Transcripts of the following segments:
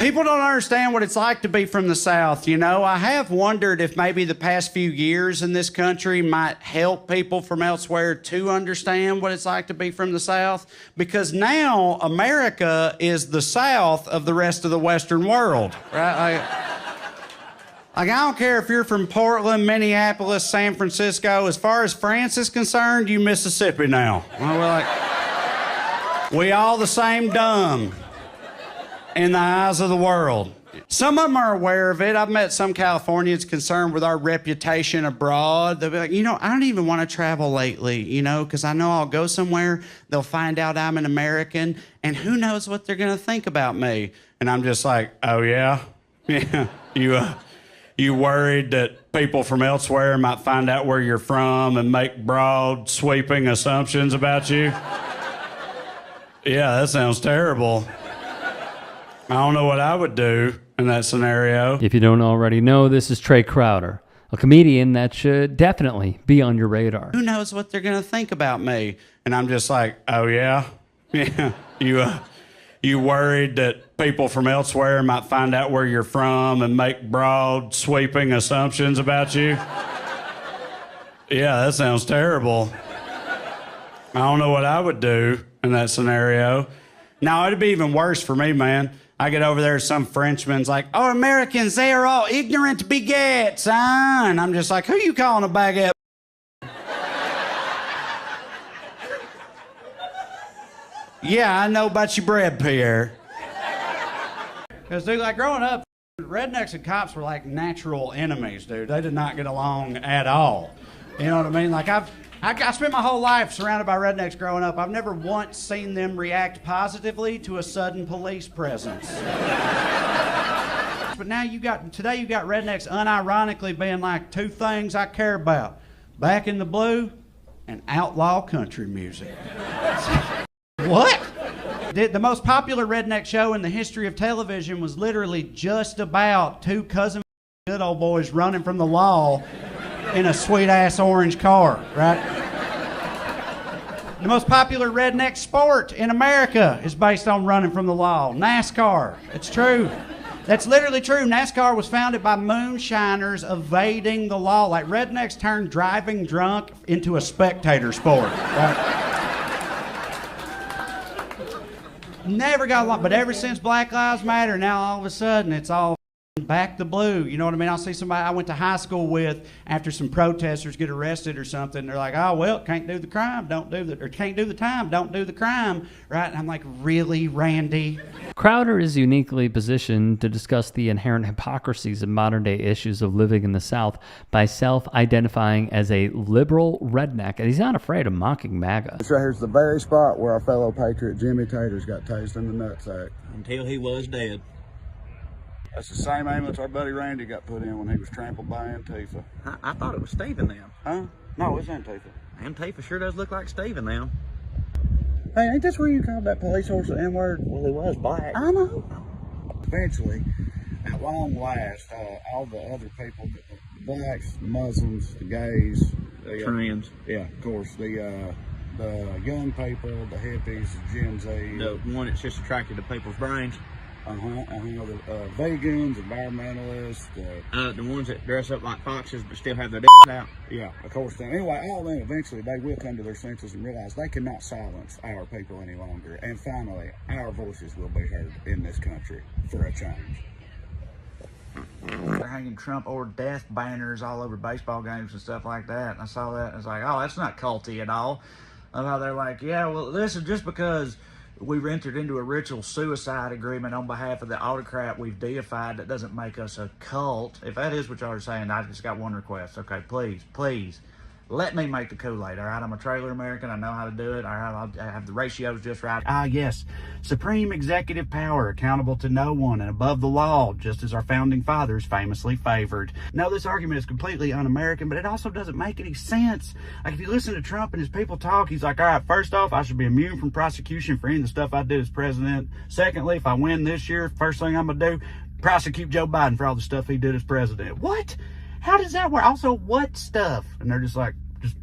People don't understand what it's like to be from the South, you know. I have wondered if maybe the past few years in this country might help people from elsewhere to understand what it's like to be from the South, because now America is the South of the rest of the Western world, right? Like, I don't care if you're from Portland, Minneapolis, San Francisco. As far as France is concerned, you Mississippi now. Well, we're like, we all the same dumb in the eyes of the world. Some of them are aware of it. I've met some Californians concerned with our reputation abroad. They'll be like, you know, I don't even want to travel lately, you know, because I know I'll go somewhere, they'll find out I'm an American, and who knows what they're going to think about me. And I'm just like, oh, yeah? Yeah. You worried that people from elsewhere might find out where you're from and make broad, sweeping assumptions about you? Yeah, that sounds terrible. I don't know what I would do in that scenario. If you don't already know, this is Trae Crowder, a comedian that should definitely be on your radar. Who knows what they're going to think about me? And I'm just like, oh, yeah? Yeah. You worried that people from elsewhere might find out where you're from and make broad, sweeping assumptions about you? Yeah, that sounds terrible. I don't know what I would do in that scenario. Now, it'd be even worse for me, man. I get over there, some Frenchman's like, oh, Americans, they are all ignorant baguettes, huh? And I'm just like, who you calling a baguette? Yeah, I know about your bread, Pierre. Because, dude, like, growing up, rednecks and cops were like natural enemies, dude. They did not get along at all. You know what I mean? Like, I spent my whole life surrounded by rednecks growing up. I've never once seen them react positively to a sudden police presence. But now today you got rednecks unironically being like, two things I care about: Back in the Blue and outlaw country music. What? The most popular redneck show in the history of television was literally just about two cousin good old boys running from the law in a sweet-ass orange car, right? The most popular redneck sport in America is based on running from the law. NASCAR. It's true. That's literally true. NASCAR was founded by moonshiners evading the law. Like, rednecks turned driving drunk into a spectator sport, right? Never got along, but ever since Black Lives Matter, now all of a sudden it's all back the blue. You know what I mean? I'll see somebody I went to high school with after some protesters get arrested or something. They're like, oh, well, can't do the crime, or can't do the time, don't do the crime, right? And I'm like, really, Randy? Crowder is uniquely positioned to discuss the inherent hypocrisies of modern-day issues of living in the South by self-identifying as a liberal redneck, and he's not afraid of mocking MAGA. This right here's the very spot where our fellow patriot Jimmy Taters got tased in the nutsack. Until he was dead. That's the same ambulance our buddy Randy got put in when he was trampled by Antifa. I thought it was Steven now. Huh? No, it's Antifa. Antifa sure does look like Steven now. Hey, ain't this where you called that police horse the N-word? Well, he was black. I know. Eventually, at long last, all the other people, the blacks, the Muslims, the gays, the Trans. Yeah, of course, the young people, the hippies, the Gen Z. The one that's just attracted to people's brains. The vegans, environmentalists. The ones that dress up like foxes but still have their out. Yeah, of course. Anyway, all of them, eventually, they will come to their senses and realize they cannot silence our people any longer. And finally, our voices will be heard in this country for a change. They're hanging Trump or death banners all over baseball games and stuff like that. And I saw that and I was like, oh, that's not culty at all. I thought they're like, yeah, well, listen, just because we've entered into a ritual suicide agreement on behalf of the autocrat we've deified, that doesn't make us a cult. If that is what y'all are saying, I just got one request. Okay, please, let me make the Kool-Aid, all right? I'm a trailer American. I know how to do it. All right, I have the ratios just right. Ah, yes. Supreme executive power, accountable to no one and above the law, just as our founding fathers famously favored. No, this argument is completely un-American, but it also doesn't make any sense. Like, if you listen to Trump and his people talk, he's like, all right, first off, I should be immune from prosecution for any of the stuff I did as president. Secondly, if I win this year, first thing I'm going to do, prosecute Joe Biden for all the stuff he did as president. What? How does that work? Also, what stuff? And they're just like, just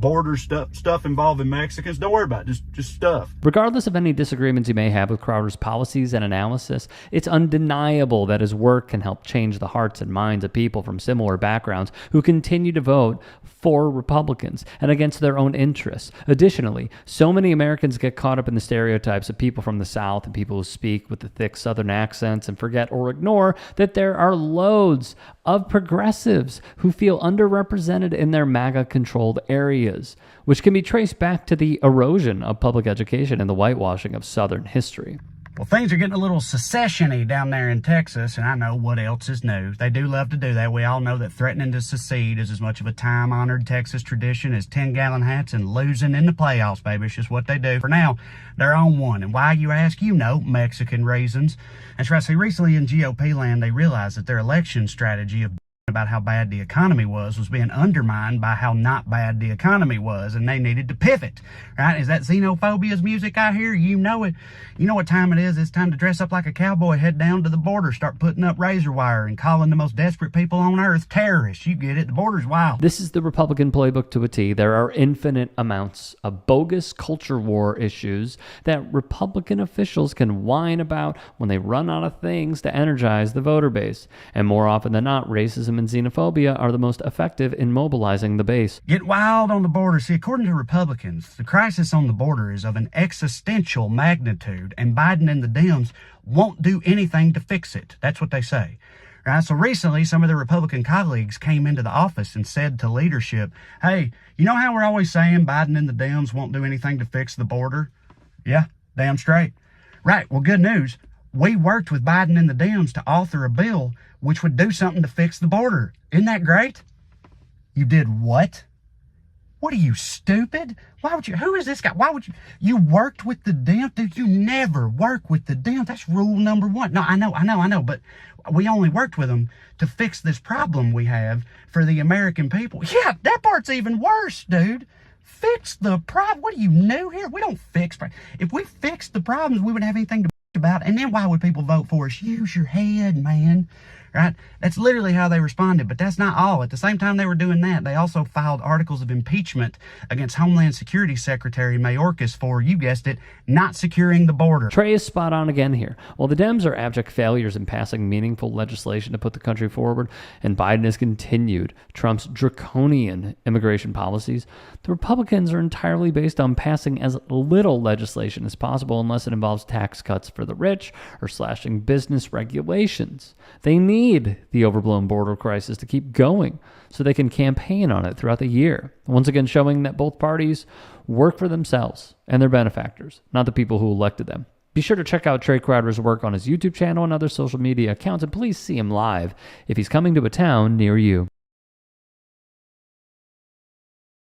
border stuff involving Mexicans. Don't worry about it. Just stuff. Regardless of any disagreements you may have with Crowder's policies and analysis, it's undeniable that his work can help change the hearts and minds of people from similar backgrounds who continue to vote for Republicans and against their own interests. Additionally, so many Americans get caught up in the stereotypes of people from the South and people who speak with the thick Southern accents and forget or ignore that there are loads of progressives who feel underrepresented in their MAGA-controlled areas, which can be traced back to the erosion of public education and the whitewashing of Southern history. Well, things are getting a little secession-y down there in Texas, and I know what else is new. They do love to do that. We all know that threatening to secede is as much of a time-honored Texas tradition as 10-gallon hats and losing in the playoffs, baby. It's just what they do. For now, they're on one. And why, you ask? You know, Mexican reasons. That's right. See, recently in GOP land, they realized that their election strategy of about how bad the economy was being undermined by how not bad the economy was, and they needed to pivot, right? Is that xenophobia's music I hear? You know it. You know what time it is. It's time to dress up like a cowboy, head down to the border, start putting up razor wire and calling the most desperate people on earth terrorists. You get it. The border's wild. This is the Republican playbook to a T. There are infinite amounts of bogus culture war issues that Republican officials can whine about when they run out of things to energize the voter base. And more often than not, racism and xenophobia are the most effective in mobilizing the base. Get wild on the border. See, according to Republicans, the crisis on the border is of an existential magnitude, and Biden and the Dems won't do anything to fix it. That's what they say. Right? So recently, some of their Republican colleagues came into the office and said to leadership, hey, you know how we're always saying Biden and the Dems won't do anything to fix the border? Yeah, damn straight. Right, well, good news. We worked with Biden and the Dems to author a bill which would do something to fix the border. Isn't that great? You did what? What are you, stupid? Why would you? Who is this guy? Why would you? You worked with the Dems? Dude, you never work with the Dems. That's rule number one. No, I know. But we only worked with them to fix this problem we have for the American people. Yeah, that part's even worse, dude. Fix the problem. What are you, new here? We don't fix problems. If we fixed the problems, we wouldn't have anything to about. And then why would people vote for us? Use your head, man. Right? That's literally how they responded, but that's not all. At the same time they were doing that, they also filed articles of impeachment against Homeland Security Secretary Mayorkas for, you guessed it, not securing the border. Trae is spot on again here. While the Dems are abject failures in passing meaningful legislation to put the country forward, and Biden has continued Trump's draconian immigration policies, the Republicans are entirely based on passing as little legislation as possible unless it involves tax cuts for the rich or slashing business regulations. They need the overblown border crisis to keep going so they can campaign on it throughout the year. Once again, showing that both parties work for themselves and their benefactors, not the people who elected them. Be sure to check out Trae Crowder's work on his YouTube channel and other social media accounts, and please see him live if he's coming to a town near you.